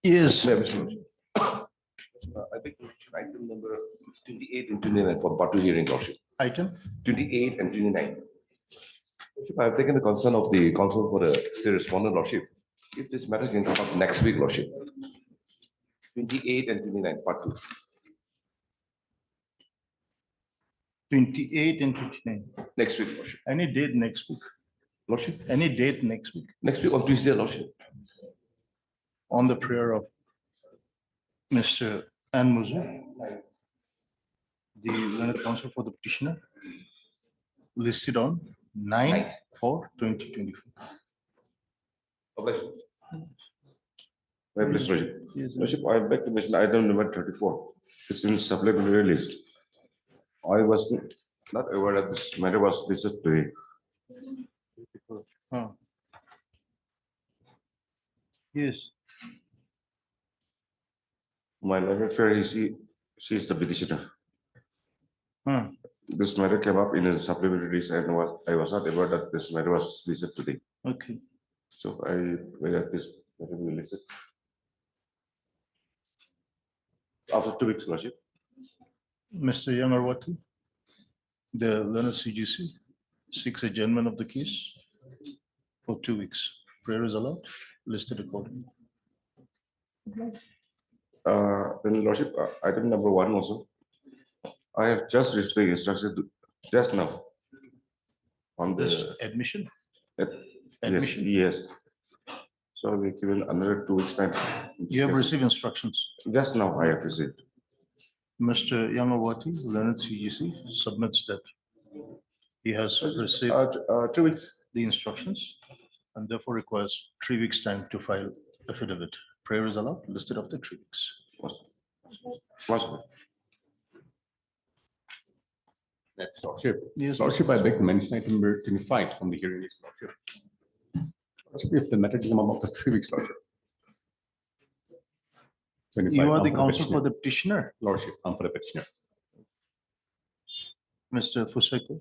Yes. I think item number 28 and 29 for part 2 hearing, Lordship. Item 28 and 29. Lordship, I have taken the concern of the council for the state respondent, Lordship. If this matter can come up next week, Lordship. 28 and 29, part 2. 28 and 29. Next week, Lordship. Any date next week? Lordship. Any date next week? Next week on Tuesday, Lordship. On the prayer of Mr. Anmuzu, the learned counsel for the petitioner listed on 9/4/2024. Objection. Right, Mr. Lordship. Yes, Lordship, I beg to mention item number 34. It's in supplementary list. I was not aware that this matter was listed today. Huh. Yes. My letter fair is she is the petitioner. Huh. This matter came up in a supplementary list and I was not aware that this matter was listed today. Okay. So I read that this matter will be listed. After 2 weeks, Lordship. Mr. Yamarwati, the learned CGC seeks adjournment of the case for 2 weeks. Prayer is allowed, listed accordingly. Then Lordship, item number 1 also. I have just received the instruction just now on This the admission? yes, Admission. yes. So we given another 2 weeks time. You have received instructions. Just now I have received. Mr. Yamarwati, learned CGC submits that he has received 2 weeks. the instructions and therefore requires 3 weeks time to file affidavit. Prayer is allowed, listed after 3 weeks. Possible. Next, Lordship. Yes, Lordship, I beg to mention item number 25 from the hearing list, Lordship. Lordship, if the matter can come up after 3 weeks, Lordship. 25, you are I'm the for counsel for petitioner. the petitioner, Lordship, I'm for the petitioner. Mr. Fuseko.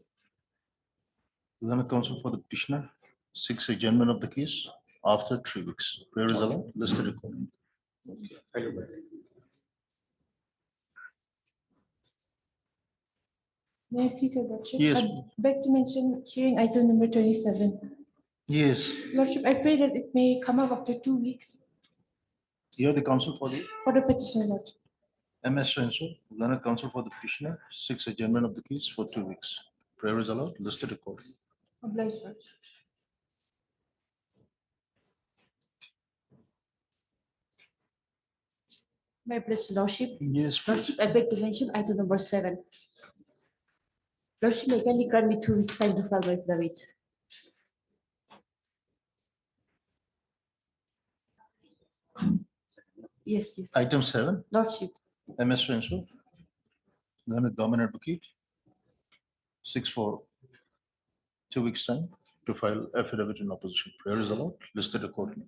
Learned counsel for the petitioner seeks adjournment of the case after 3 weeks. Prayer is allowed, listed accordingly. May I please have Lordship? Yes. I beg to mention hearing item number 27. Yes, Lordship, I pray that it may come up after 2 weeks you are the counsel for the for the petitioner, Lordship. MS Swenson, learned counsel for the petitioner seeks adjournment of the case for 2 weeks. Prayer is allowed, listed accordingly. Obliged, Lordship. My blessed Lordship, Yes, please. Lordship, I beg to mention item number 7. Lordship, may kindly grant me 2 weeks time to file my affidavit. Yes, yes. Item 7, Lordship, MS Swenson, learned government advocate seeks for 2 weeks time to file affidavit in opposition. Prayer is allowed, listed accordingly.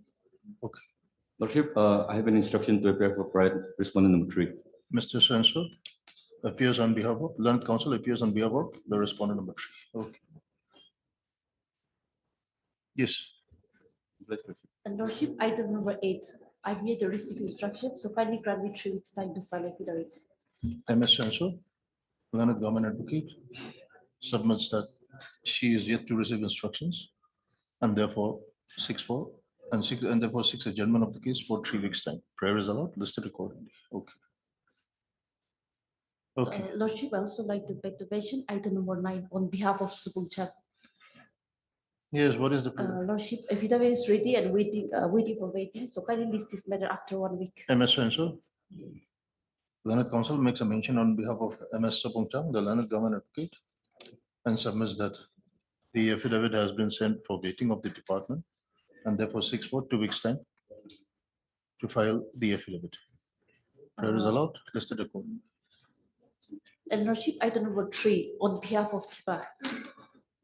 Lordship, I have an instruction to appear for prior respondent number 3. Mr. Swenson appears on behalf of, learned counsel appears on behalf of the respondent number 3. Okay. Yes, and Lordship, item number 8. I made the receive instruction, so kindly grant me 3 weeks time to file affidavit. MS Swenson, learned government advocate submits that she is yet to receive instructions and therefore seeks adjournment of the case for 3 weeks time. Prayer is allowed, listed accordingly. Okay. Okay, Lordship, I also like to beg to mention item number 9 on behalf of Subung Chak. yes, what is the problem? Lordship, affidavit is ready and waiting for waiting, so kindly list this matter after 1 week. MS Swenson, learned counsel makes a mention on behalf of MS Sapongchang, the learned government advocate, and submits that the affidavit has been sent for waiting of the department and therefore seeks for 2 weeks time to file the affidavit. Prayer is allowed, listed accordingly. And Lordship, item number 3 on behalf of Kipa.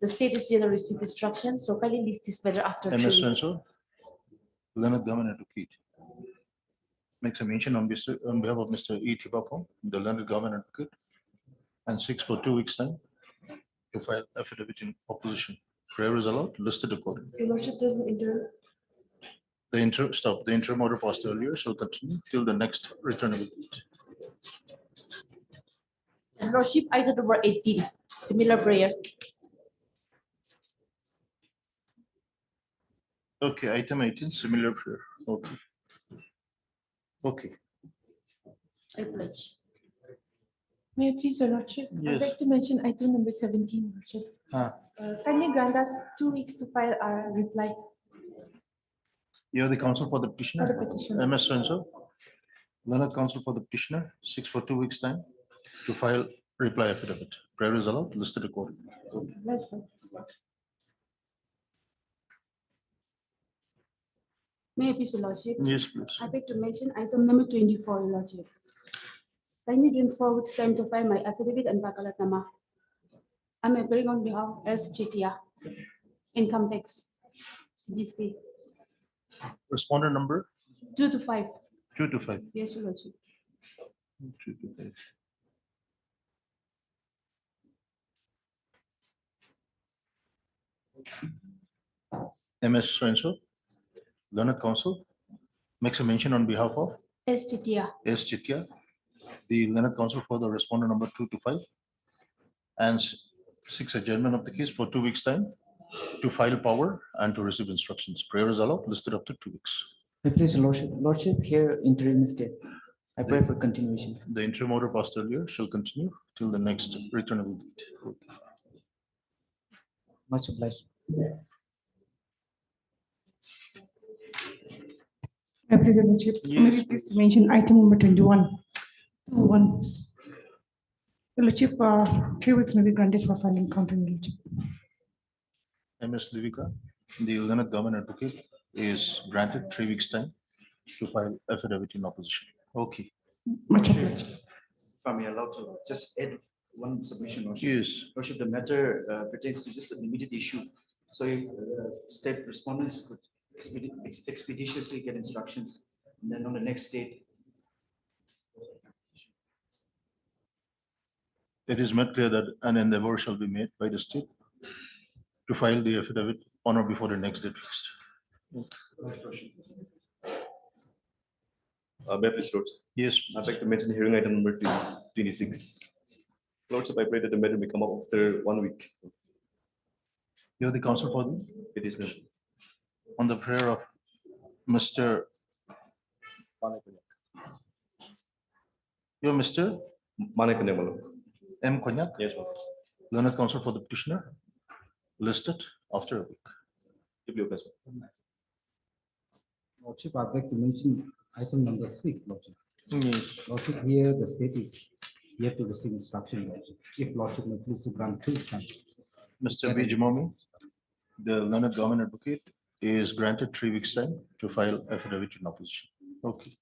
The state is yet to receive instructions, so kindly list this matter after 3 MS weeks. Swenson, learned government advocate, makes a mention on behalf of Mr. E. Tipapong, the learned government advocate, and seeks for 2 weeks time to file affidavit in opposition. Prayer is allowed, listed accordingly. Your Lordship doesn't enter. The interim order passed earlier shall continue till the next returnable date. Your Lordship, item number 18, similar prayer. Okay, item 18, similar prayer. Okay. Okay, I pledge. May I please, Your Lordship? I'd Yes. like to mention item number 17, Lordship. Ah. Kindly grant us 2 weeks to file our reply. you are the counsel for the For petitioner, the petition. MS Swenso. Learned counsel for the petitioner, 6 for 2 weeks' time to file reply affidavit. Prayer is allowed, listed accordingly. May I please, Your Lordship? Yes, please. I beg to mention item number 24, Your Lordship. Kindly grant 4 weeks time to file my affidavit and Bakalatnama. I'm appearing on behalf of S. Chetia, Income Tax, CGC, Respondent number 2 to 5. 2 to 5. Yes, Your Lordship. 2 to 5. MS Swenso, learned counsel, makes a mention on behalf of S. Chetia, S. Chitya, the learned counsel for the respondent number 2 to 5, and 6 adjournment of the case for 2 weeks' time to file power and to receive instructions. Prayer is allowed, listed up to 2 weeks. Please, Lordship, here interim is there. I pray for continuation. The interim order passed earlier shall continue till the next returnable date. Much obliged. Please, Your Lordship. May Yes, I please to mention item number 21. 21. Your Lordship, 3 weeks may be granted for filing counter, Your Lordship. MS Livika, the learned government advocate, is granted 3 weeks' time to file affidavit in opposition. Okay. Much obliged. If I'm allowed to just add one submission, Lordship. Yes. Lordship, the matter pertains to just an immediate issue. So if state respondents could expeditiously get instructions, and then on the next date. It is made clear that an endeavor shall be made by the state to file the affidavit on or before the next date fixed. May I please, Lords? Yes, I'd like to mention hearing item number 26. Lordship, I pray that the matter may come up after 1 week. you are the counsel for the, It is on the prayer of Mr. You're Mr. Manakanemalu. M. Konyak, Yes, Lord. learned counsel for the petitioner, listed after a week. If you please. Lordship, I'd like to mention item number 6, Lordship. Yes. Lordship, here the state is yet to receive instruction, Lordship. If Lordship may please to grant 2 weeks time. Mr. B. Jimomi, the learned government advocate, is granted 3 weeks' time to file affidavit in opposition. Okay.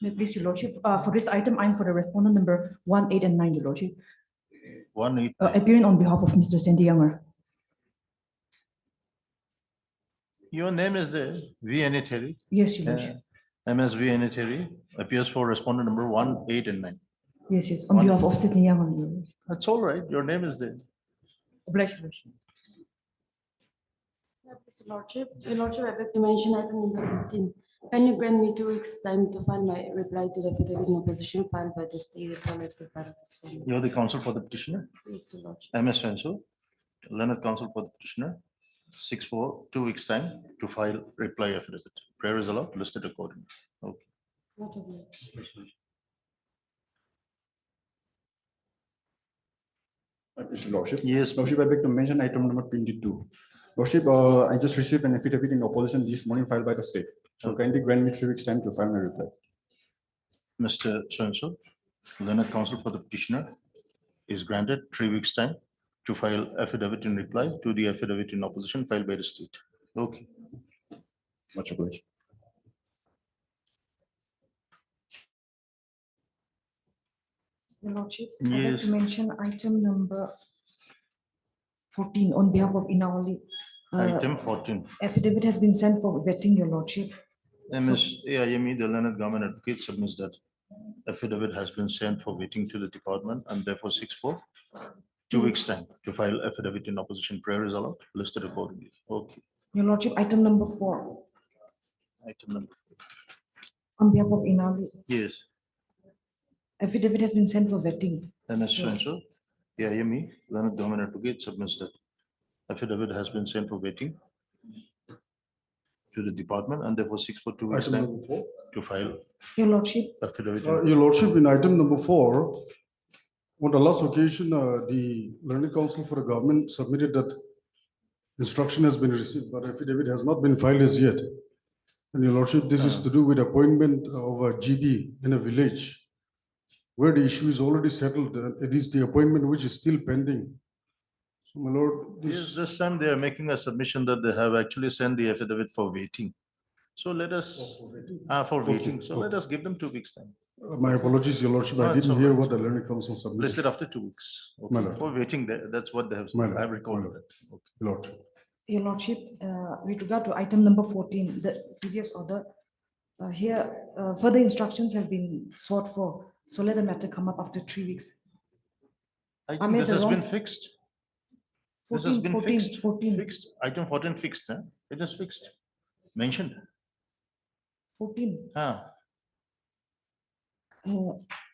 May I please, Your Lordship, for this item, I'm for the respondent number 1, 8, and 9, Your Lordship, 1, 8, appearing on behalf of Mr. Sandy Younger. your name is there, V. Anitheri. Yes, Your Lordship. MSV Anitheri appears for respondent number 1, 8, and 9. Yes, on behalf of Sydney Younger. Your Lordship. That's all right. Your name is there. Obliged, Your Lordship. Please, Your Lordship, I beg to mention item number 15. Can you grant me 2 weeks time to file my reply to the affidavit in opposition filed by the state as well as the part of respondent? You're the counsel for the petitioner, Please, Your Lordship. MS Swenso, learned counsel for the petitioner, 6 for 2 weeks' time to file reply affidavit. Prayer is allowed, listed accordingly. Okay. Not obliged. Lordship. Yes, Lordship, I beg to mention item number 22. Lordship, I just received an affidavit in opposition this morning filed by the state. So kindly grant me 3 weeks time to file my reply. Mr. Swenso, learned counsel for the petitioner, is granted 3 weeks' time to file affidavit in reply to the affidavit in opposition filed by the state. Okay. Much obliged. Your Lordship, I'd like Yes. to mention item number 14 on behalf of Inawali. Item 14. Affidavit has been sent for vetting, Your Lordship. MS AIME, the learned government advocate, submits that affidavit has been sent for waiting to the department and therefore 6 for 2 weeks' time to file affidavit in opposition. Prayer is allowed, listed accordingly. Okay. Your Lordship, item number 4. Item number, On behalf of Inali, yes, affidavit has been sent for vetting. MS so, AIME, Learned Government Advocate submits that affidavit has been sent for waiting to the department and therefore seeks for 2 weeks Item time number 4. to file Your lordship, affidavit. Your lordship, in item number 4, on the last occasion, the learning council for the government submitted that instruction has been received, but affidavit has not been filed as yet. And your lordship, this is to do with appointment of a GD in a village where the issue is already settled. It is the appointment which is still pending. So my lord, Yes, this time they are making a submission that they have actually sent the affidavit for waiting. So let us, for waiting, so let us give them 2 weeks time. my apologies, your lordship, No, I it's didn't all hear right, what the it's all learning council submitted. Listed after 2 weeks. Okay. My lord. For waiting, that's what they have, My lord, I have my recorded lord. that. Okay. Your lordship. your lordship, with regard to item number 14, the previous order, here, further instructions have been sought for. So let the matter come up after 3 weeks. I I think made this the has been wrong- fixed. This has 14, been 14, fixed. 14. Fixed. Item 14 fixed, huh? It is fixed. Mentioned. 14. Ah,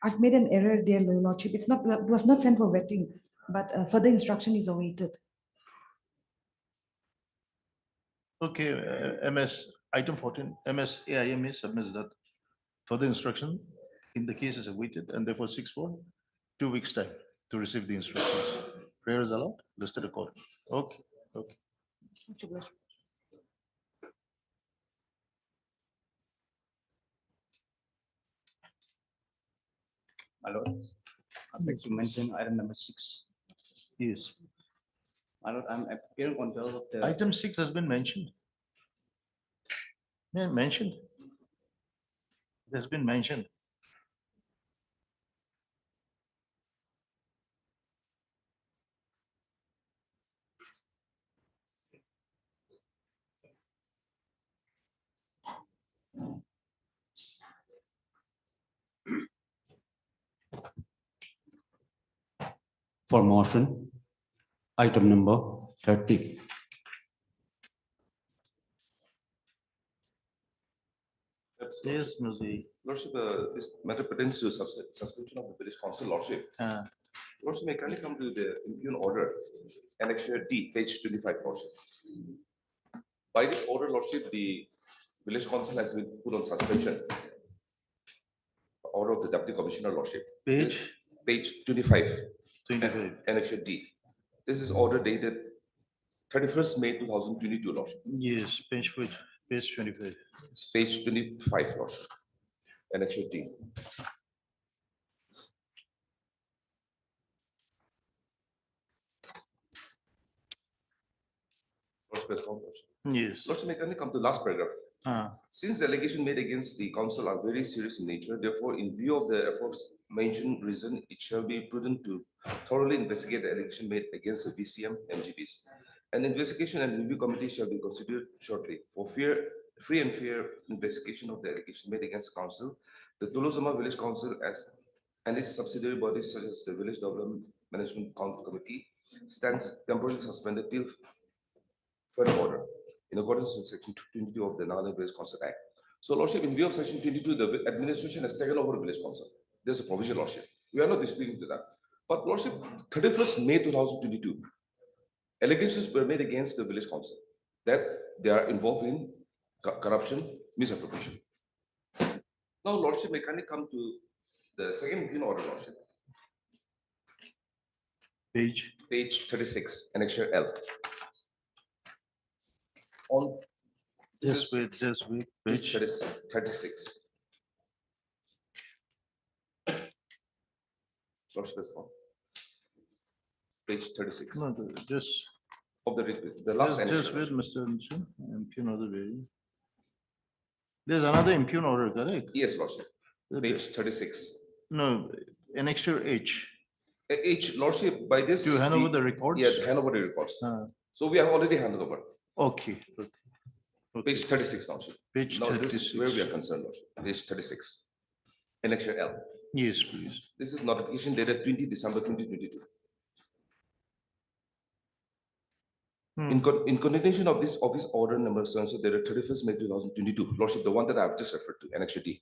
I've made an error there, your lordship. It's not, it was not sent for vetting, but further instruction is awaited. okay, MS, item 14, MS AIME submits that further instruction in the case is awaited and therefore seeks for 2 weeks time to receive the instructions. Prayer is allowed, listed accordingly. Okay, okay. My lord, I'd like to mention item number 6. Yes. My lord, I'm appearing on behalf of the. Item 6 has been mentioned. Yeah, mentioned. It has been mentioned. For motion, item number 30. Yes, Mr. Lordship, this matter pertains to suspension of the village council, lordship. Lordship, may kindly come to the impugn order, annexure D, page 25, lordship. By this order, lordship, the village council has been put on suspension. Order of the deputy commissioner, lordship. Page Page 25, 25. annexure D. This is order dated 31st May 2022, lordship. Yes, page 25. Page 25, lordship. Annexure D. Lordship, has come, lordship. Yes. Lordship, may kindly come to last paragraph. Since the allegation made against the council are very serious in nature, therefore, in view of the efforts mentioned reason, it shall be prudent to thoroughly investigate the allegation made against the VCM MGBs. An investigation and review committee shall be constituted shortly for free and fair investigation of the allegation made against the council. The Tulosama Village Council and its subsidiary bodies such as the Village Development Management Committee stands temporarily suspended till further order in accordance with section 22 of the Nagaland Village Council Act. So, lordship, in view of section 22, the administration has taken over the village council. There's a provision, lordship. We are not disputing to that. But lordship, 31st May 2022, allegations were made against the village council that they are involved in corruption, misappropriation. Now, lordship, may kindly come to the second in order, lordship. Page 36, annexure L. On Just wait, page page. 36. Lordship, has gone. Page 36 No, just, of the last just annexure. wait, Mr. Nishan, impugn order very. There's another impugn order, correct? Yes, lordship. Page 36. No, annexure H. H, lordship, by this. To hand over the records? Yeah, hand over the records. So we have already handed over. Okay. Page 36, lordship. Page Now this is where we 36. are concerned, lordship. Page 36. Annexure L. Yes, please. This is notification dated 20 December 2022. In continuation of this office order number so and so, there are 31st May 2022, Lordship, the one that I've just referred to, Annex D.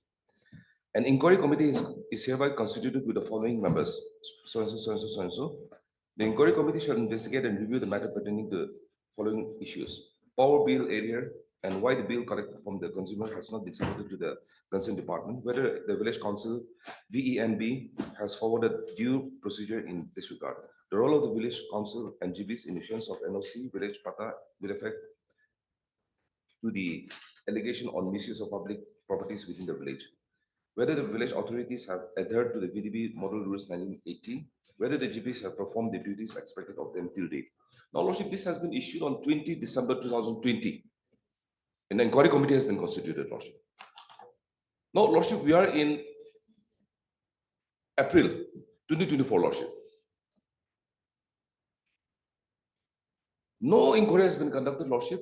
An inquiry committee is hereby constituted with the following members, so and so, so and so, so and so. The inquiry committee shall investigate and review the matter pertaining to the following issues: power bill area and why the bill collected from the consumer has not been submitted to the concerned department, whether the village council VENB has forwarded due procedure in this regard, the role of the village council and GBs in issuance of NOC village pata with effect to the allegation on misuse of public properties within the village, whether the village authorities have adhered to the VDB Model Rules 1980, whether the GPs have performed the duties expected of them till date. Now, Lordship, this has been issued on 20 December 2020. An inquiry committee has been constituted, Lordship. Now, Lordship, we are in April 2024, Lordship. No inquiry has been conducted, Lordship.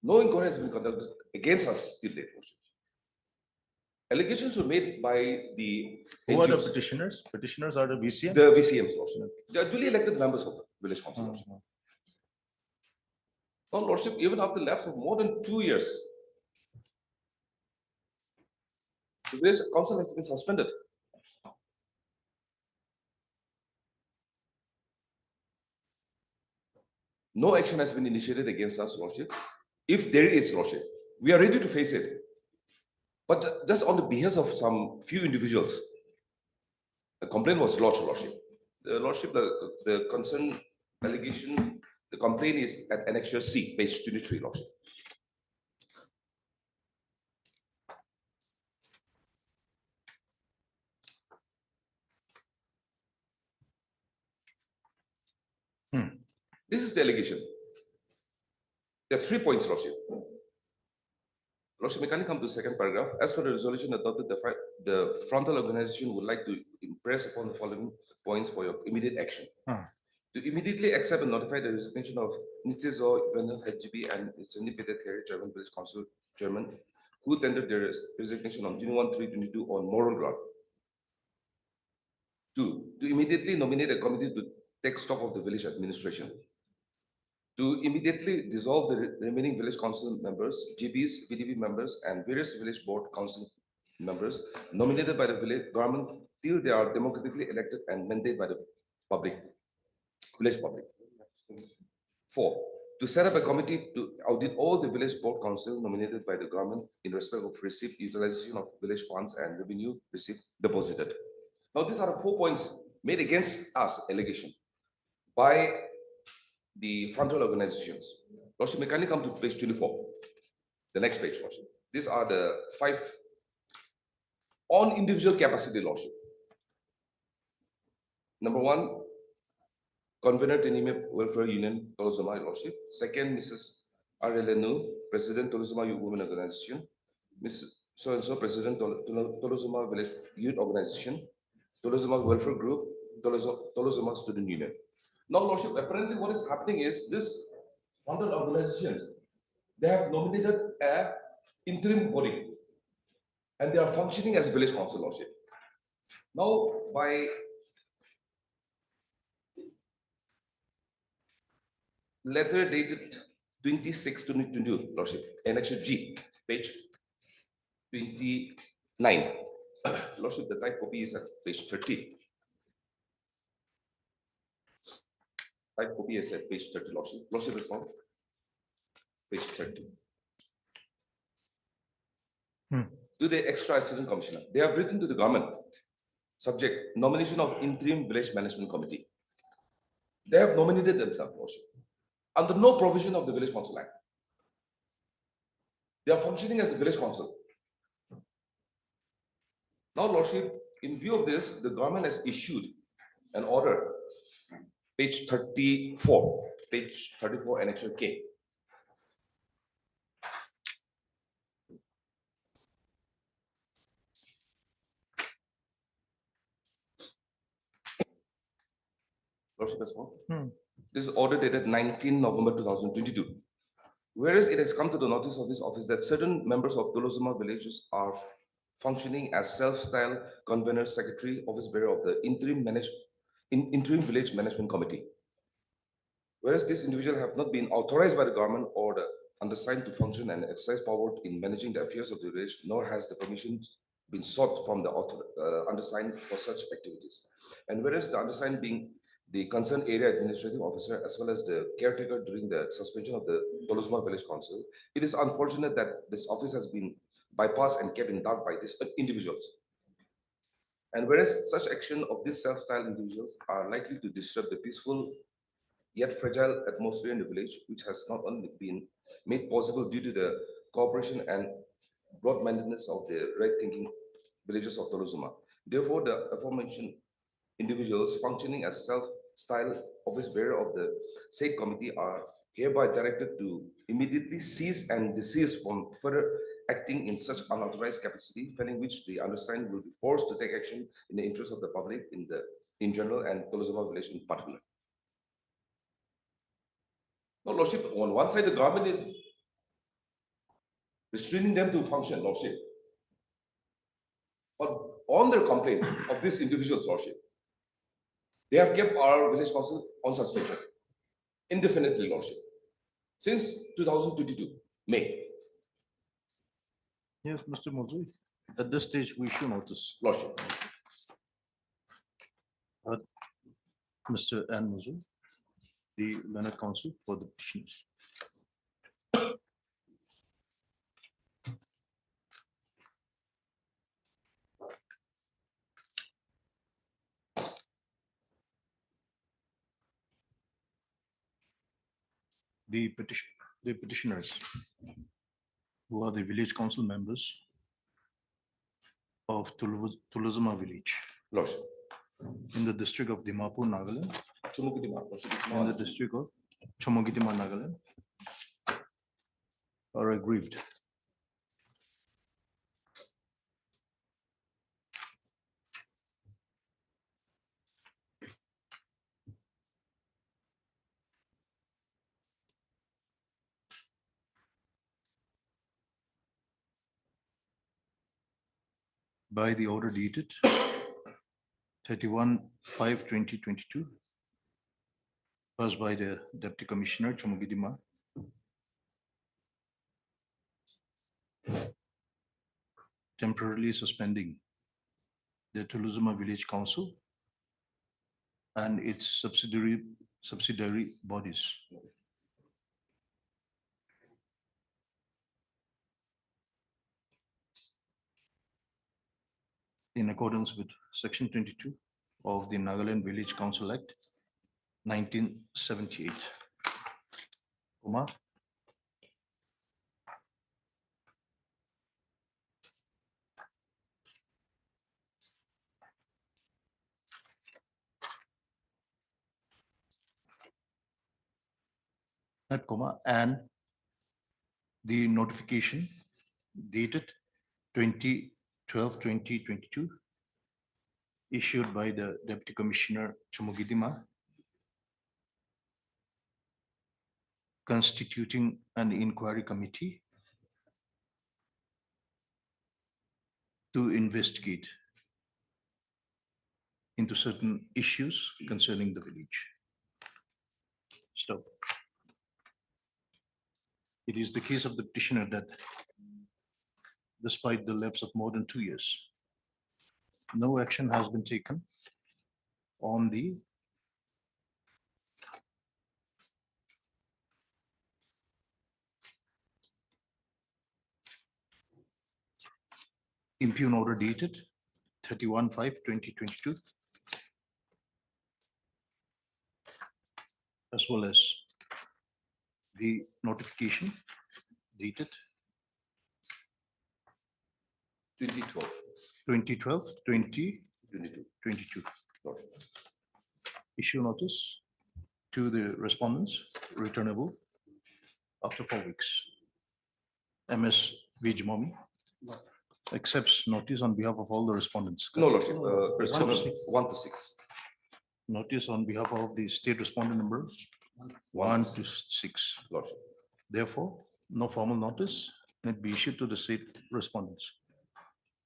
No inquiry has been conducted against us till date, Lordship. Allegations were made by the Who are the NGOs, petitioners? Petitioners are the VCM? the VCMs, Lordship. They are duly elected members of the village council, Lordship. Now, Lordship, even after lapse of more than 2 years, the village council has been suspended. No action has been initiated against us, Lordship. If there is, Lordship, we are ready to face it. But just on the behest of some few individuals, a complaint was lodged, Lordship. The Lordship, the concerned allegation, the complaint is at Annexure C, page 23, Lordship. This is the allegation. There are 3 points, Lordship. Lordship, may kindly come to the second paragraph. As per the resolution adopted, the frontal organization would like to impress upon the following points for your immediate action. To immediately accept and notify the resignation of Nitizo Venant HGB and Cindy Peter Terry, Chairman Village Council Chairman, who tendered their resignation on 21/3/22 on moral ground. 2, to immediately nominate a committee to take stock of the village administration. To immediately dissolve the remaining village council members, GBs, VDB members, and various village board council members nominated by the village government till they are democratically elected and mandated by the public, village public. 4, to set up a committee to audit all the village board council nominated by the government in respect of receipt, utilization of village funds and revenue received deposited. Now, these are the 4 points made against us, allegation, by the frontal organizations. Lordship, may kindly come to page 24, the next page, Lordship. These are the 5 on individual capacity, Lordship. Number 1, Convener Tenime Welfare Union, Tolozoma, Lordship. Second, Mrs. R.L.N.U., President, Tolozoma Youth Women Organization. Mrs. So-and-so, President, Tolozoma Village Youth Organization. Tolozoma Welfare Group, Tolozoma Student Union. Now, Lordship, apparently what is happening is this frontal organizations, they have nominated an interim body and they are functioning as village council, Lordship. Now, by letter dated 26/2022, Lordship, Annexure G, page 29. Lordship, the type copy is at page 30. Type copy is at page 30, Lordship. Lordship is found. Page 30. To the extra assistant commissioner, they have written to the government, subject nomination of interim village management committee. They have nominated themselves, Lordship, under no provision of the Village Council Act. They are functioning as a village council. Now, Lordship, in view of this, the government has issued an order, page 34, Annexure K. Lordship has found. This is order dated 19 November 2022. Whereas it has come to the notice of this office that certain members of Tolosuma villages are functioning as self-styled convener, secretary, office bearer of the interim village management committee. Whereas these individuals have not been authorized by the government or the undersigned to function and exercise power in managing the affairs of the village, nor has the permission been sought from the undersigned for such activities. And whereas the undersigned being the concerned area administrative officer as well as the caretaker during the suspension of the Tolosuma Village Council, it is unfortunate that this office has been bypassed and kept in dark by these individuals. And whereas such action of these self-styled individuals are likely to disrupt the peaceful yet fragile atmosphere in the village, which has not only been made possible due to the cooperation and broad-mindedness of the right-thinking villagers of Tolosuma. Therefore, the aforementioned individuals functioning as self-styled office bearer of the said committee are hereby directed to immediately cease and desist from further acting in such unauthorized capacity, failing which the undersigned will be forced to take action in the interest of the public in general and Tolosuma village in particular. No, Lordship, on one side, the government is restraining them to function, Lordship. But on their complaint of this individual's Lordship, they have kept our village council on suspension indefinitely, Lordship, since 2022, May. Yes, Mr. Mozui, at this stage, we should notice. Lordship. Mr. N. Mozui, the learned counsel for the petitions. The petitioners, who are the village council members of Tolosuma village Lordship. in the district of Dimapur, Nagaland, in the In district of Chomogitima, Nagaland, are aggrieved by the order dated 31/5/2022, passed by the Deputy Commissioner Chomogidima, temporarily suspending the Tolosuma Village Council and its subsidiary bodies. In accordance with Section 22 of the Nagaland Village Council Act, 1978. Kumar? That comma and the notification dated 20/12/2022 issued by the Deputy Commissioner Chomogidima constituting an inquiry committee to investigate into certain issues concerning the village. So it is the case of the petitioner that despite the lapse of more than 2 years, no action has been taken on the impugn order dated 31/5/2022, as well as the notification dated 2012/2022. Issue notice to the respondents returnable after 4 weeks. MS Vijmomi accepts notice on behalf of all the respondents. No, Lordship. Respondents, 1 to 6. notice on behalf of the state respondent number 1 to 6. Lordship. Therefore, no formal notice need be issued to the state respondents.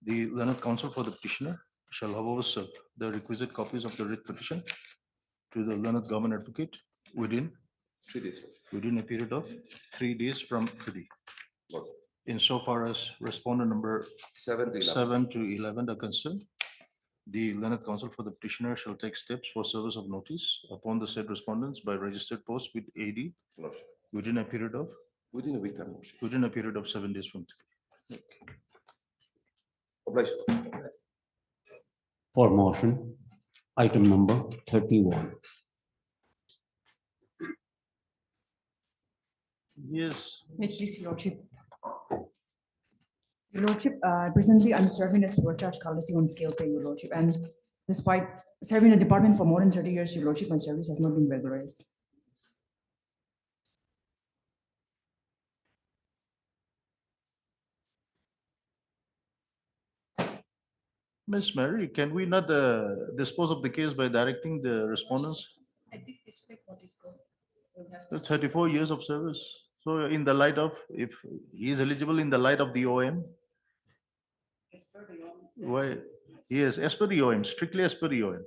The learned counsel for the petitioner shall however serve the requisite copies of the writ petition to the learned government advocate within 3 days. Lordship. a period of 3 days from today. Lordship. Insofar as respondent number 7 to 11. 7 to 11 are concerned, the learned counsel for the petitioner shall take steps for service of notice upon the said respondents by registered post with AD Lordship. within a period of Within a week time. Lordship. 7 days from today. Obliged. For motion, item number 31. Yes, May it please, Your Lordship. Your Lordship, presently I'm serving as surcharge policy on scale pay, Your Lordship, and despite serving the department for more than 30 years, Your Lordship, my service has not been regularized. Miss Mary, can we not dispose of the case by directing the respondents? At this stage, like what is going? We'll have The to 34 years of service. So in the light of, if he is eligible in the light of the OM, as per the law. why? Yes, as per the OM, strictly as per the OM.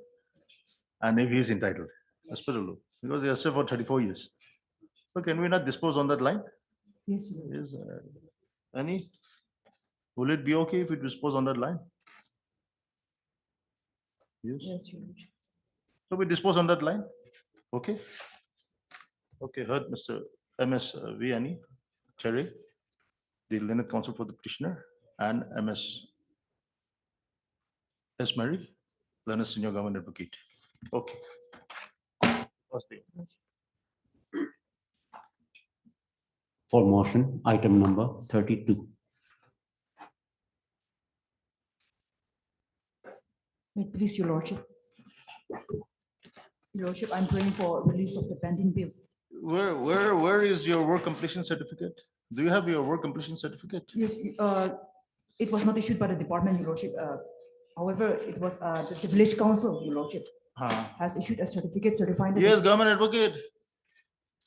And if he is entitled, as per the law, because he has served for 34 years. So can we not dispose on that line? Yes, Your Lordship. Yes, Annie? Will it be okay if we dispose on that line? Yes, Yes, Your Lordship. so we dispose on that line, okay? Okay, heard Mr. MS V. Annie, Cherry, the learned counsel for the petitioner, and MS S. Mary, learned senior government advocate. Okay. First thing. For motion, item number 32. May it please, Your Lordship. Your Lordship, I'm praying for release of the pending bills. Where is your work completion certificate? Do you have your work completion certificate? Yes, it was not issued by the department, Your Lordship. However, it was the village council, Your Lordship, has issued a certificate certifying. that- Yes, government advocate.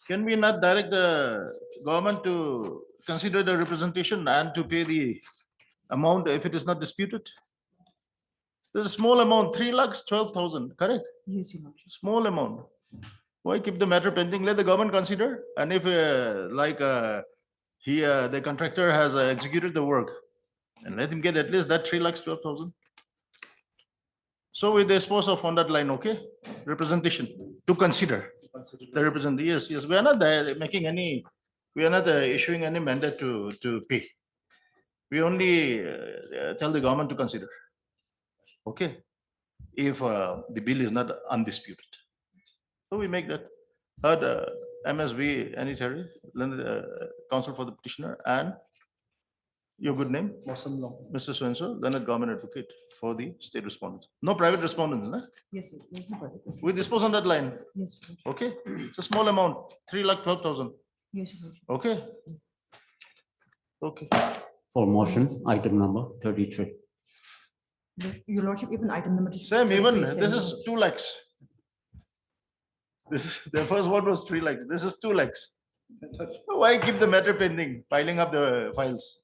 Can we not direct the government to consider the representation and to pay the amount if it is not disputed? There's a small amount, 3,12,000, correct? Yes, Your Lordship. Small amount. Why keep the matter pending? Let the government consider. And if the contractor has executed the work, and let him get at least that 3,12,000. So we dispose of on that line, okay? Representation to consider. The representative, yes, we are not making any, we are not issuing any mandate to pay. We only tell the government to consider. Okay? If the bill is not undisputed. So we make that. Heard MSV, Annie Terry, counsel for the petitioner, and your good name? Mr. So-and-so, Leonard government advocate for the state respondents. No private respondents, nah? Yes, there's no private question. We dispose on that line, Yes, Your Lordship. okay? It's a small amount, 3,12,000, Yes, Your Lordship. okay? Okay, For motion, item number 33. Your Lordship, even item number. Sam, even 33, this same. is 2 lakhs. This is, the first one was 3 lakhs, this is 2 lakhs. Why keep the matter pending, piling up the files?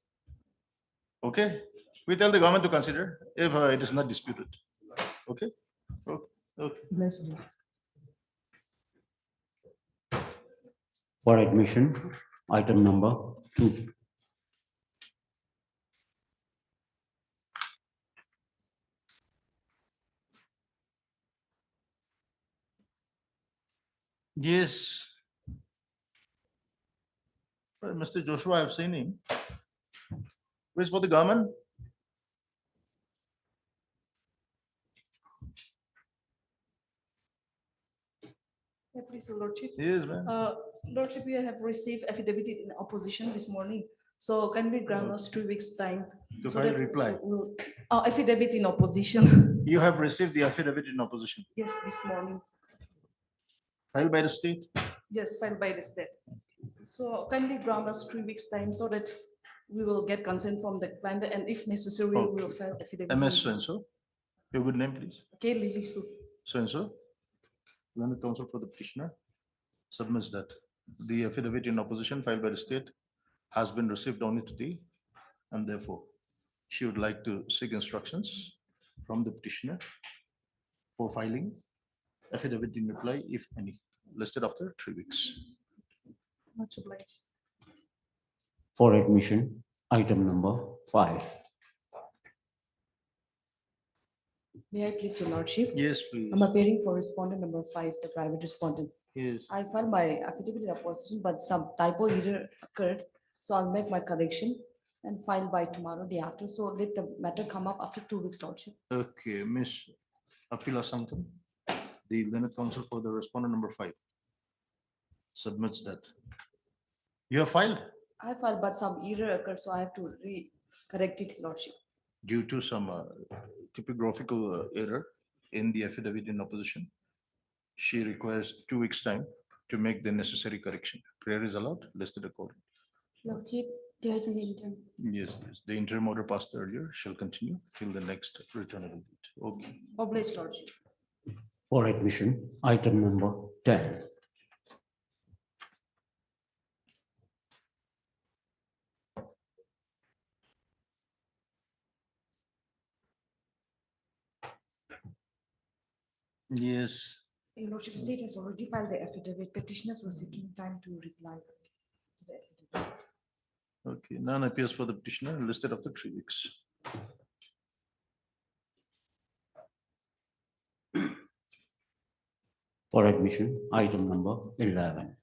Okay, we tell the government to consider if it is not disputed. Okay? Okay. Bless you. For admission, item number 2. Yes. Well, Mr. Joshua, I've seen him. Where's for the government? Yeah, please, Your Lordship. Yes, man. Lordship, we have received affidavit in opposition this morning. So can we grant us 2 weeks' time? To so file that reply. we'll- affidavit in opposition. You have received the affidavit in opposition, Yes, this morning. filed by the state. Yes, filed by the state. So kindly grant us 3 weeks' time so that we will get consent from the client and if necessary, we will file affidavit. MS so-and-so. Your good name, please. Okay, Lily Su. So-and-so. Learned counsel for the petitioner. submits that the affidavit in opposition filed by the state has been received only today, and therefore she would like to seek instructions from the petitioner for filing affidavit in reply, if any, listed after 3 weeks. Much obliged. For admission, item number 5. May I please, your lordship? Yes, please. I'm appearing for respondent number 5, the private respondent. Yes. I filed my affidavit in opposition, but some typo error occurred. So I'll make my correction and file by tomorrow, day after. So let the matter come up after 2 weeks, lordship. Okay, Miss Apila Sankam, the learned counsel for the respondent number 5 submits that. You have filed I filed, but some error occurred, so I have to correct it, lordship. due to some typographical error in the affidavit in opposition. She requires 2 weeks' time to make the necessary correction. Prayer is allowed, listed accordingly. Lordship, there is an interim. Yes, yes. The interim order passed earlier shall continue till the next returnable date. Okay. Obliged, lordship. For admission, item number 10. Yes, Your lordship, state has already filed the affidavit. Petitioners were seeking time to reply. To the affidavit. okay. None appears for the petitioner, listed after 3 weeks. For admission, item number 11.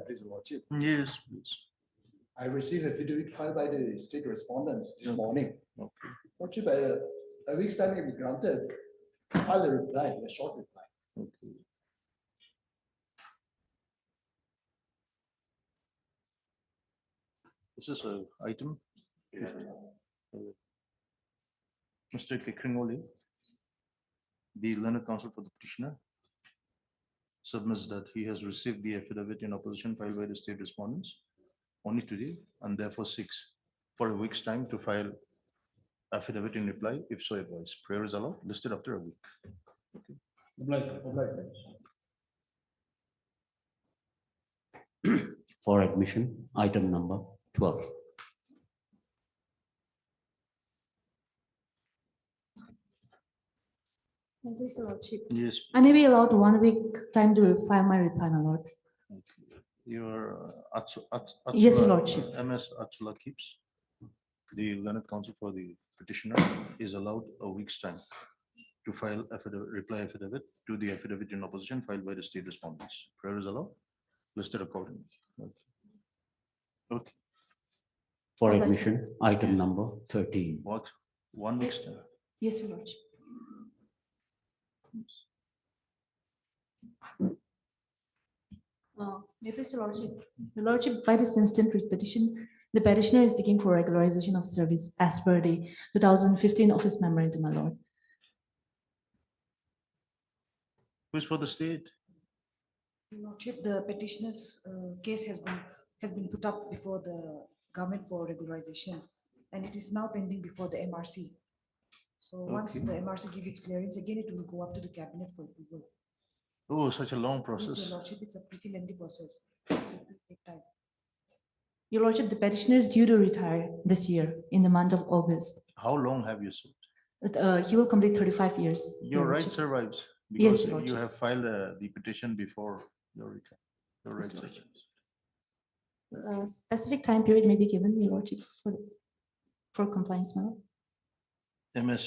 Please, lordship. Yes, please. I received a affidavit filed by the state respondents this Okay. morning. Okay. Lordship, a week's time may be granted. File a reply, a short reply. Okay. This is a item. Mr. Kekringoli, the learned counsel for the petitioner, submits that he has received the affidavit in opposition filed by the state respondents only today, and therefore seeks for a week's time to file affidavit in reply, if so advised. Prayer is allowed, listed after a week. For admission, item number 12. Please, your lordship. Yes. I may be allowed 1 week time to file my reply, my lord. Your Yes, your lordship. MS Atsula keeps. The learned counsel for the petitioner is allowed a week's time to file reply affidavit to the affidavit in opposition filed by the state respondents. Prayer is allowed, listed accordingly. Okay. Okay, For Obliged. admission, item number 13. what, 1 week's time? Yes, your lordship. May I please, your lordship? Your lordship, by this instant writ petition, the petitioner is seeking for regularization of service as per the 2015 office memorandum, my lord. Who's for the state? Your lordship, the petitioner's case has been put up before the government for regularization, and it is now pending before the MRC. So once Okay. the MRC give its clearance, again, it will go up to the cabinet for approval. Oh, such a long Yes, process. your lordship, it's a pretty lengthy process. It will take time. Your lordship, the petitioner is due to retire this year in the month of August. How long have you served? He will complete 35 years. Your right lordship. survives Yes, because Your you Lordship. have filed the petition before your return. Your right Yes, Lordship. survives. Specific time period may be given, your lordship, for compliance, my lord. MS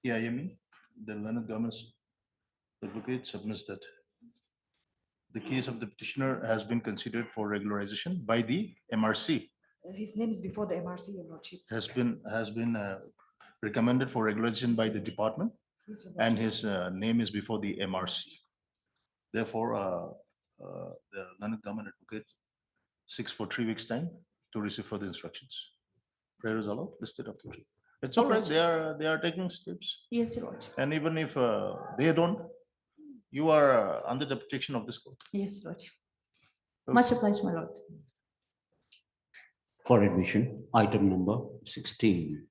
TIME, the learned government's advocate submits that the case of the petitioner has been considered for regularization by the MRC, His name is before the MRC, your lordship. has been recommended for regularization by the department, Yes, your and lordship. his name is before the MRC. Therefore, the learned government advocate seeks for 3 weeks' time to receive further instructions. Prayer is allowed, listed up. It's all right, they are taking steps. Yes, your lordship. And even if they don't, you are under the protection of this court. Yes, your lordship. Okay. Much obliged, my lord. For admission, item number 16.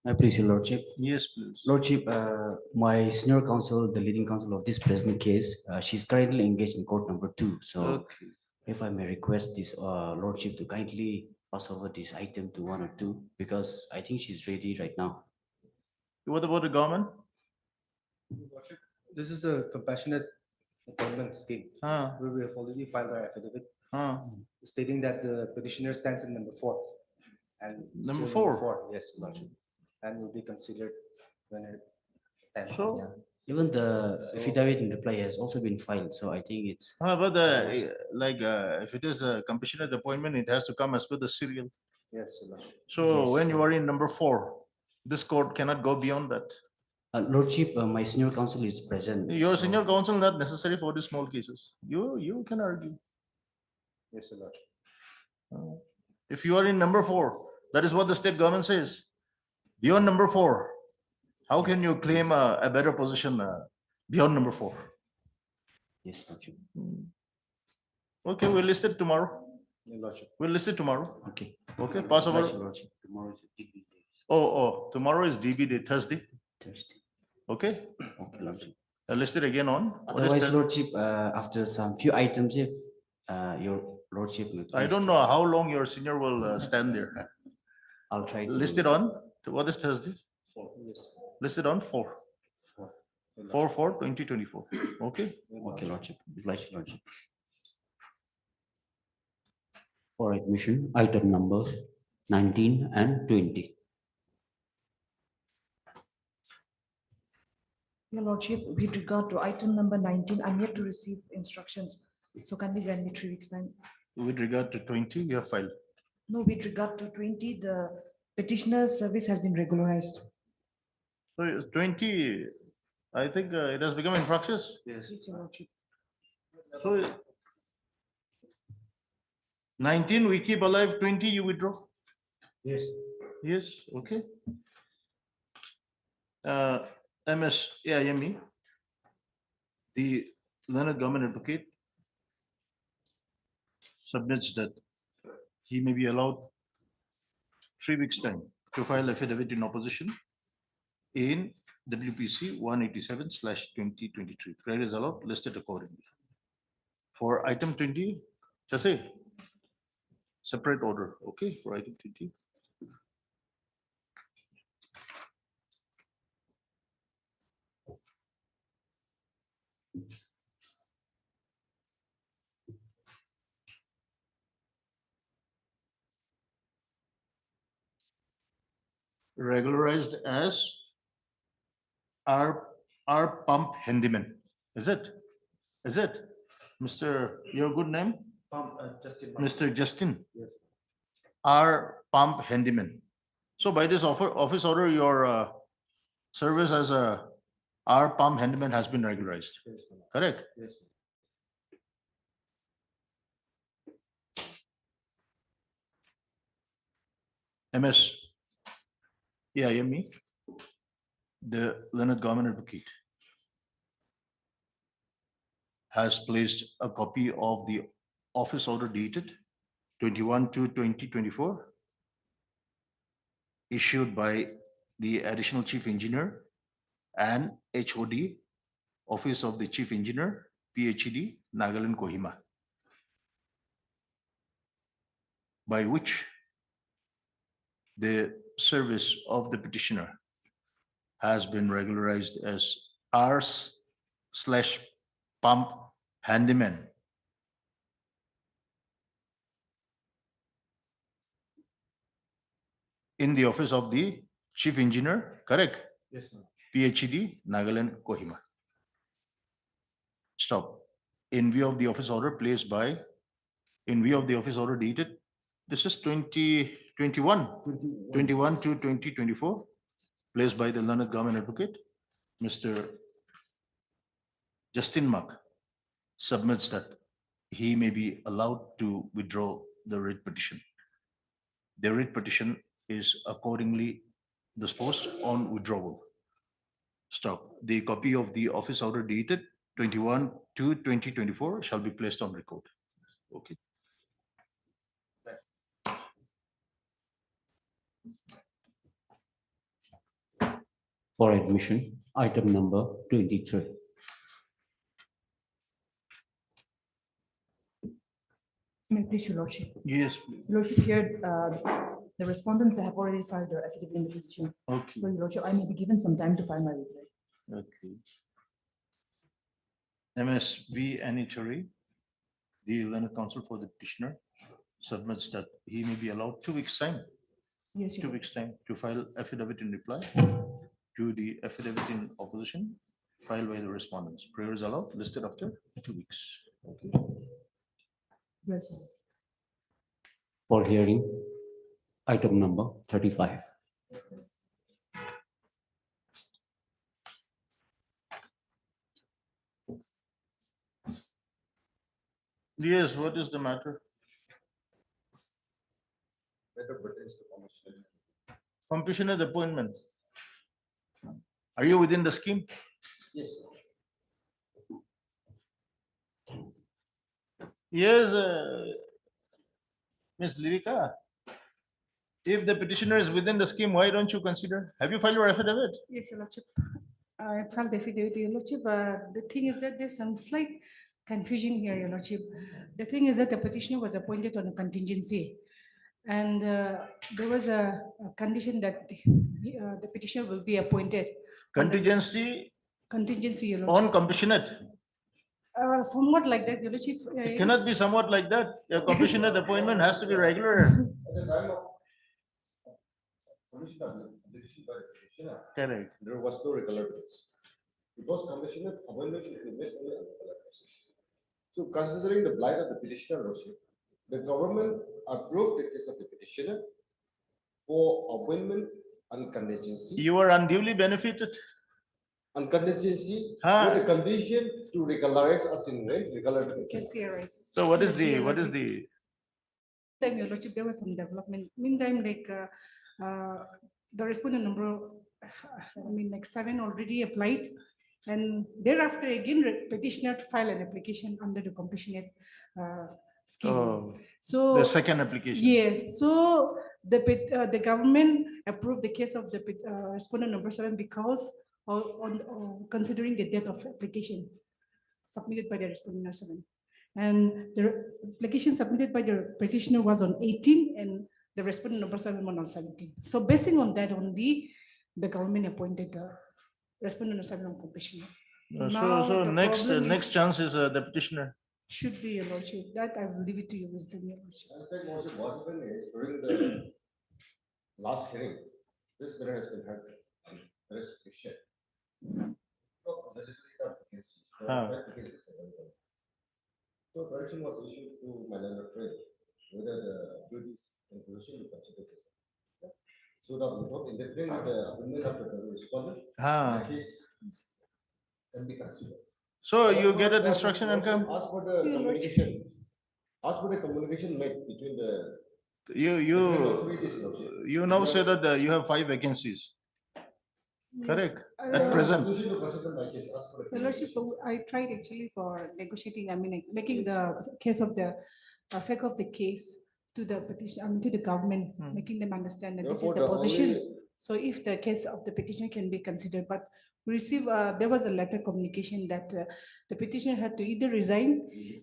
I appreciate your lordship. Yes, please. Lordship, my senior counsel, the leading counsel of this present case, she's currently engaged in court number 2. So Okay. if I may request this lordship to kindly pass over this item to 1 or 2, because I think she's ready right now. What about the government? This is a compassionate appointment scheme. Ah, Where we have already filed our affidavit ah. stating that the petitioner stands in number 4. And Number serial 4? Yes, Lordship. And will be considered when it. time So- comes. Even the So- affidavit in reply has also been filed, so I think it's. How about if it is a compassionate appointment, it has to come as per the serial. Yes, Lordship. So Yes, when you are in number 4, this court cannot go beyond that. Lordship, my senior counsel is present. Your so- senior counsel not necessary for the small cases. You can argue. Yes, Lordship. If you are in number 4, that is what the state government says. Beyond number 4, how can you claim a better position beyond number 4? Yes, Lordship. Okay, we'll list it tomorrow. Your Lordship. We'll list it tomorrow. Okay. Okay, pass over. Oblige, Lordship. Tomorrow is a DB day, Oh, tomorrow is DB day, Thursday. Thursday. Okay, Okay, Lordship. I'll list it again on. what is Otherwise, that? Lordship, after some few items, if your Lordship. will I please- don't know how long your senior will stand there. I'll try to. List it on, what is Thursday? Yes. Listed on 4. 4/4/2024. Okay, Okay, Lordship. Oblige, Lordship. For admission, item number 19 and 20. Your lordship, with regard to item number 19, I'm yet to receive instructions. So kindly grant me 3 weeks time. with regard to 20, you have filed. No, with regard to 20, the petitioner's service has been regularized. So 20, I think it has become infractious. Yes, your lordship. So 19, we keep alive, 20, you withdraw. Yes. Yes, okay. MS AIME, the learned government advocate submits that he may be allowed 3 weeks' time to file affidavit in opposition in WPC 187/2023. Prayer is allowed, listed accordingly. For item 20, just say separate order, okay, for item 20. Regularized as our pump handyman, is it? Is it? Mr. Your good name? Justin. Mr. Justin? Yes. Our pump handyman. So by this office order, your service as our pump handyman has been regularized, Yes, ma'am. correct? Yes. MS AIME, the learned government advocate has placed a copy of the office order dated 21/2/2024 issued by the additional chief engineer and HOD, Office of the Chief Engineer, PhD, Nagaland, Kohima, by which the service of the petitioner has been regularized as ours/pump handyman in the office of the chief engineer, correct? Yes, ma'am. PhD, Nagaland, Kohima. Stop. In view of the office order placed by, in view of the office order dated, this is 21/2/2024, placed by the learned government advocate, Mr. Justin Mark, submits that he may be allowed to withdraw the writ petition. The writ petition is accordingly disposed on withdrawal. Stop. The copy of the office order dated 21/2/2024 shall be placed on record. Okay. for admission, item number 23. May I please, Your Lordship? Yes, please. Your Lordship, here, the respondents, they have already filed their affidavit in the petition. Okay, So, Your Lordship, I may be given some time to file my reply. okay. MSV Anitari, the learned counsel for the petitioner, submits that he may be allowed 2 weeks time, Yes, Your 2 Lordship. weeks time to file affidavit in reply to the affidavit in opposition filed by the respondents. Prayer is allowed, listed after 2 weeks. Yes, Your Lordship. For hearing, item number 35. Yes, what is the matter? Matter pertains to commissioner. Commissioner appointment. Are you within the scheme? Yes. Yes, Ms. Livika. If the petitioner is within the scheme, why don't you consider? Have you filed your affidavit? Yes, Your Lordship. I filed the affidavit, Your Lordship, but the thing is that there's some slight confusion here, Your Lordship. The thing is that the petitioner was appointed on a contingency. And there was a condition that the petitioner will be appointed. on the Contingency Contingency, Your on Lordship. compassionate. Somewhat like that, Your Lordship. It cannot be somewhat like that. A compassionate appointment has to be regular. At the time of commission application by the petitioner, Correct. there was no regular basis. Because commissioner appointment should be made only on regular basis. So considering the blight of the petitioner lordship, the government approved the case of the petitioner for appointment on contingency. You are unduly benefited. On contingency, Ah. with the condition to regularize as in when regular. Can see, right? So what is the, Time, Your Lordship, there was some development. Meantime, like the respondent number, like 7 already applied. And thereafter, again, petitioner filed an application under the compassionate scheme. oh, So. the second application? Yes, so the government approved the case of the respondent number 7 because on considering the date of application submitted by the respondent number 7. And the application submitted by the petitioner was on 18 and the respondent number 7 was on 17. So basing on that only, the government appointed the respondent number 7 on compassionate. Now, So the next problem next is- chance is the petitioner. Should be, Your Lordship. That I will leave it to you, Mr. Your Lordship. In fact, also what happened is during the last hearing, this matter has been heard. There is a question. Of validity of the cases. So Ah. that case is available. So correction was issued to my learned friend whether the duties and position will consider this. So that without interfering with the appointment of the respondent, Ah. the case can be considered. So you However, get an the instruction and come. Ask for the communication. Ask for the communication made between the. You now say that you have 5 vacancies. Correct. At present. Constitution to consider my case, ask for the Your Lordship, I tried actually for negotiating, like making the case of the effect of the case to the petition, to the government, making them understand that this is Therefore, the the position. only- So if the case of the petition can be considered, but we receive, there was a letter communication that the petitioner had to either resign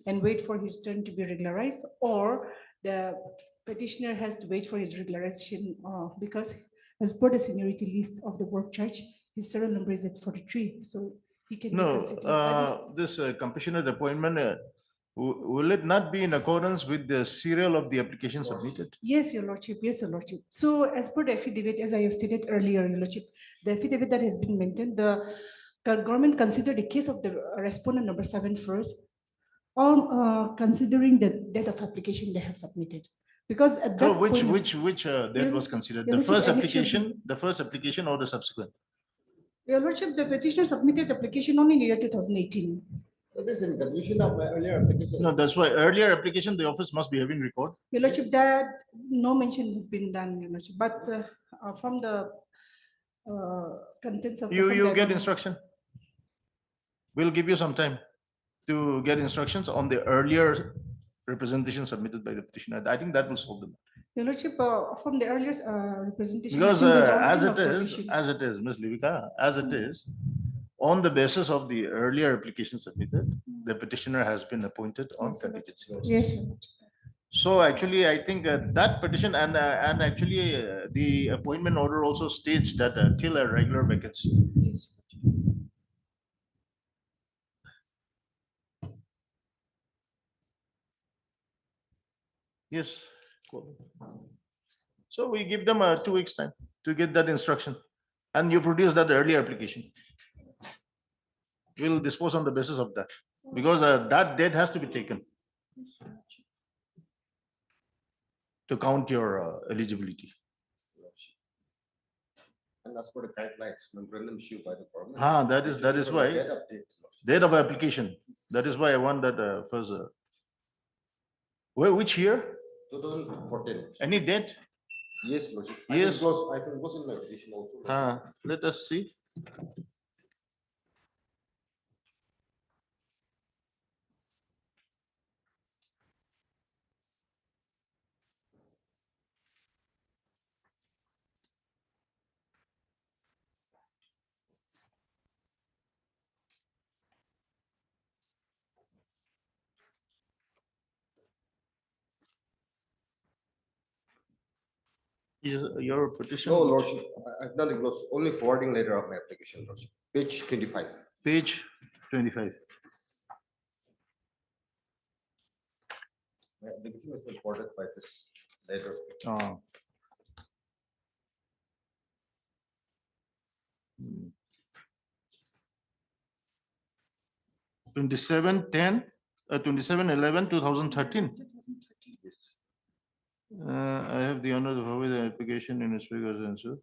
and wait for his turn to be regularized, or the petitioner has to wait for his regularization because as per the seniority list of the work charge, his serial number is at 43, so he can be No, considered. That is- this compassionate appointment, will it not be in accordance with the serial of the application submitted? Yes, Your Lordship, yes, Your Lordship. So as per the affidavit, as I have stated earlier, Your Lordship, the affidavit that has been maintained, the government considered the case of the respondent number 7 first, on considering the date of application they have submitted. Because at So that which point. that was considered, Your the Lordship, first and it should application, or the subsequent? Your Lordship, the petitioner submitted application only in the year 2018. That is in condition of my earlier application. No, that's why earlier application, the office must be having record. Your Lordship, that no mention has been done, Your Lordship, but from the contents of. You from the get documents- instruction. We'll give you some time to get instructions on the earlier representation submitted by the petitioner. I think that will solve them. Your Lordship, from the earlier representation. I Because think there's as already it an is, observation. Ms. Livika, as it is, on the basis of the earlier application submitted, the petitioner has been appointed on Yes, Your contingency. Yes, Your Lordship. So actually, I think that petition and actually the appointment order also states that till a regular vacancy. Yes. Yes. Cool. So we give them 2 weeks time to get that instruction, and you produce that earlier application. We'll dispose on the basis of that, because that date has to be taken to count your eligibility. And as per the guidelines, memorandum issued by the government. That is why That update. date of application. That is why I want that first. Which year? 2014. Any date? Yes, Lordship. Yes. I can close in my petition also. Let us see. Is your petition? No, Lordship, I've done the close, only forwarding letter of my application, Lordship. Page 25. Page 25. My application is forwarded by this letter. Oh. 27/11/2013. Yes. I have the honor of having the application in its figures and so.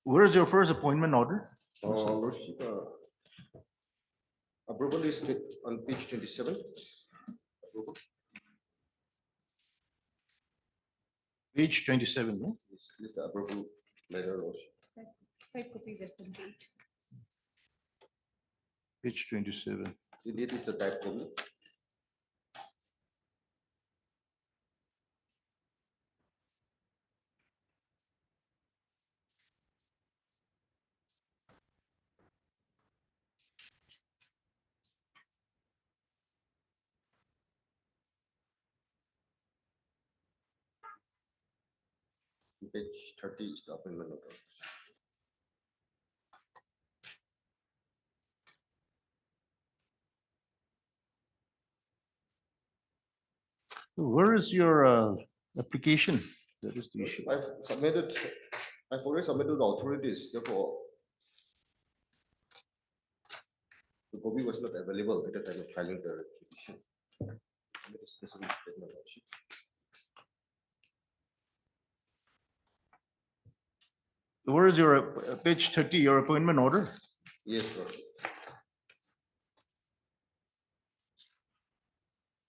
Where is your first appointment order? Lordship, approval is on page 27. Approval. Page 27, no? This is the approval letter, Lordship. 5 copies has been paid. Page 27. The date is the type copy. Page 30 is the appointment order. Where is your application? That is the issue. I've already submitted the authorities, therefore. The copy was not available at the time of filing the petition. That is specific statement, Lordship. Where is your page 30, your appointment order? Yes, Lordship.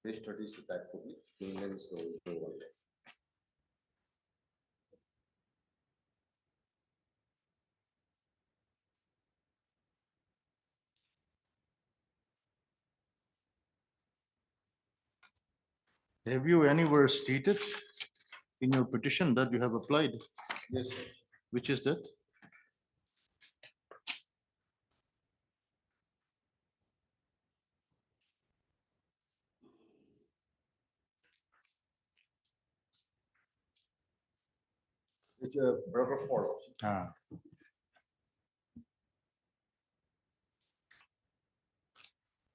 Page 30 is the type copy. Then is the original one. Have you anywhere stated in your petition that you have applied? Yes, sir. Which is that? It's a broker for.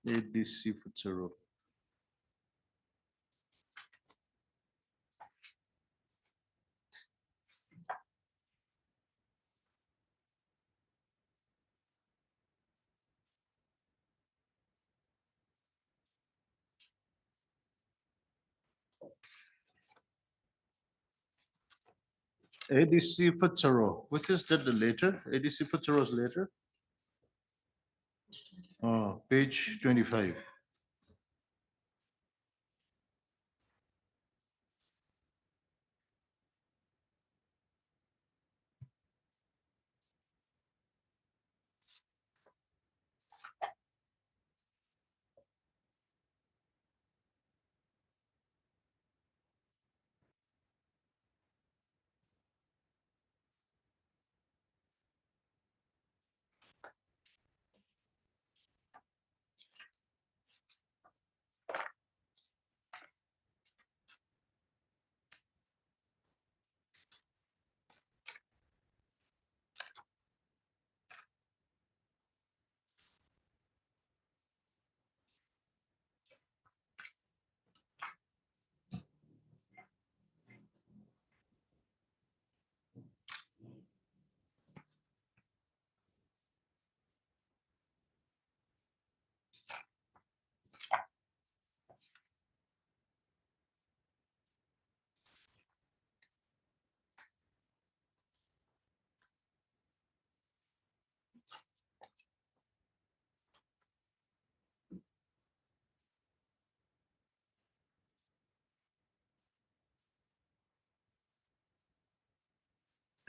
ADC Futsuro. ADC Futsuro. Which is that the later? ADC Futsuro's later? Oh, page 25.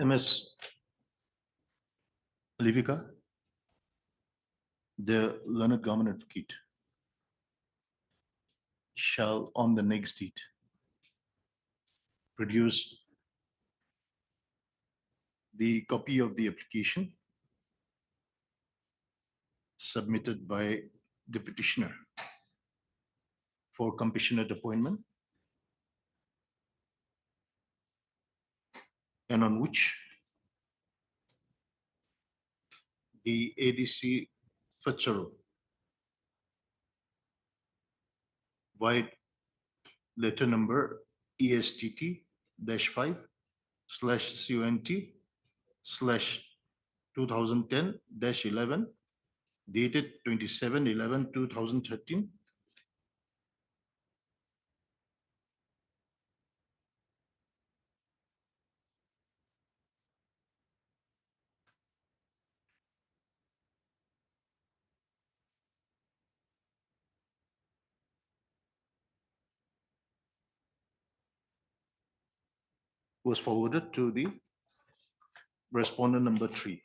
MS Livika, the learned government advocate, shall on the next date produce the copy of the application submitted by the petitioner for compassionate appointment, and on which the ADC Facharo wide letter number ESTT-5/CONT/2010-11 dated 27/11/2013 was forwarded to the respondent number 3.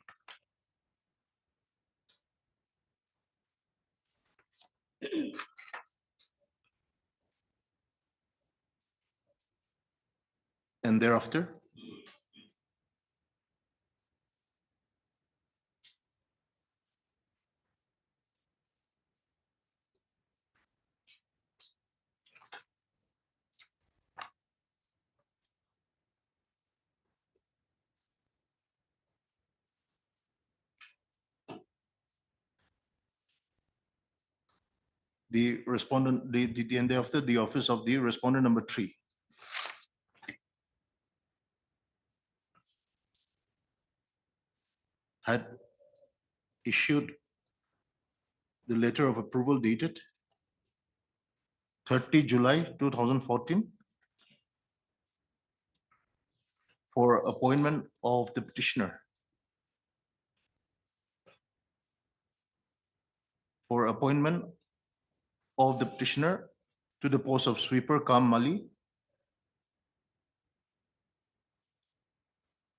And thereafter, the respondent, and thereafter, the office of the respondent number 3 had issued the letter of approval dated 30 July 2014 for appointment of the petitioner to the post of sweeper cum Mali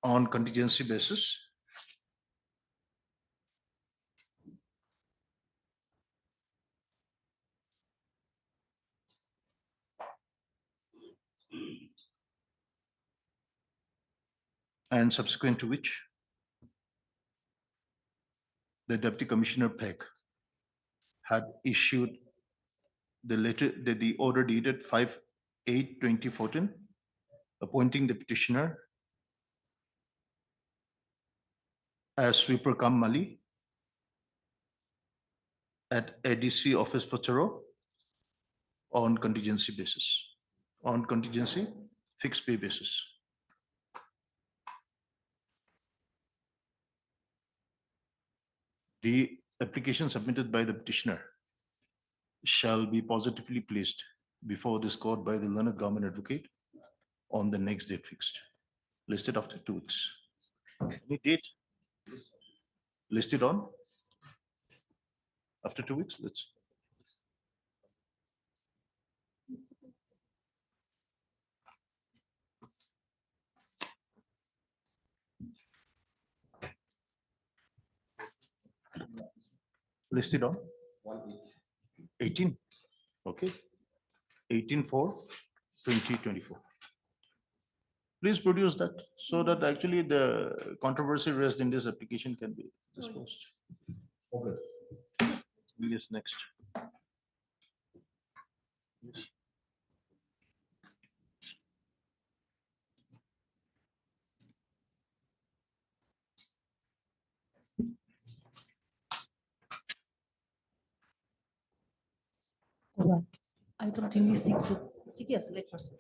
on contingency basis, and subsequent to which the Deputy Commissioner Peck had issued the letter, the order dated 5/8/2014, appointing the petitioner as sweeper cum Mali at ADC office for Charo on contingency basis, on contingency fixed pay basis. The application submitted by the petitioner shall be positively placed before this court by the learned government advocate on the next date fixed, listed after 2 weeks. Any date listed on after 2 weeks? Let's. Listed on 18. Okay. 18/4/2024. Please produce that so that actually the controversy raised in this application can be disposed. Okay. Yes, next. Yes. Item 26 to TTS, let first.